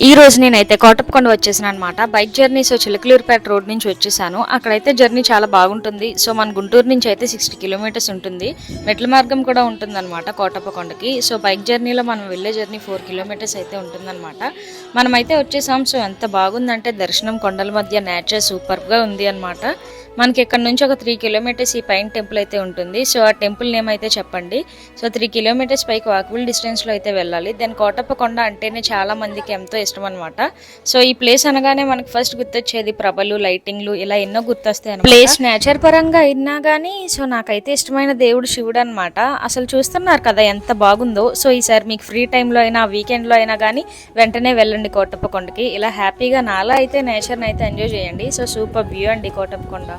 ఈ రోజు నేనైతే కోటప్పకొండ వచ్చేసాను అనమాట. Bike journey. So Chilakaluripet road నుంచి వచ్చేసాను. అక్కడైతే జర్నీ చాలా బాగుంటుంది. సో మన గుంటూరు నుంచి అయితే 60 కిలోమీటర్స్ ఉంటుంది. మెట్ల మార్గం కూడా ఉంటుందన్నమాట కోటప్పకొండకి. సో బైక్ జర్నీలో మనం వెళ్ళే జర్నీ 4 కిలోమీటర్స్ అయితే ఉంటుందన్నమాట. మనమైతే వచ్చేసాం. సో ఎంత బాగుందంటే దర్శనం, కొండల మధ్య నేచర్ సూపర్గా ఉంది అనమాట. మనకి ఇక్కడ నుంచి ఒక 3 కిలోమీటర్స్ ఈ పైన టెంపుల్ అయితే ఉంటుంది. సో ఆ టెంపుల్ నేమ్ అయితే చెప్పండి. సో 3 కిలోమీటర్స్ పైకి వాకబుల్ డిస్టెన్స్లో అయితే వెళ్ళాలి. దెన్ కోటప్పకొండ అంటేనే చాలా మందికి ఎంతో ఇష్టం అనమాట. సో ఈ ప్లేస్ అనగానే మనకు ఫస్ట్ గుర్తొచ్చేది ప్రభలు, లైటింగ్లు, ఇలా ఎన్నో గుర్తొస్తాయి అనమాట. ప్లేస్ నేచర్ పరంగా అయినా కానీ సో నాకైతే ఇష్టమైన దేవుడు శివుడు అనమాట. అసలు చూస్తున్నారు కదా ఎంత బాగుందో. సో ఈసారి మీకు ఫ్రీ టైంలో అయినా వీకెండ్లో అయినా కానీ వెంటనే వెళ్ళండి కోటప్పకొండకి. ఇలా హ్యాపీగా నాలా అయితే నేచర్ని అయితే ఎంజాయ్ చేయండి. సో సూపర్ వ్యూ అండి కోటప్పకొండ.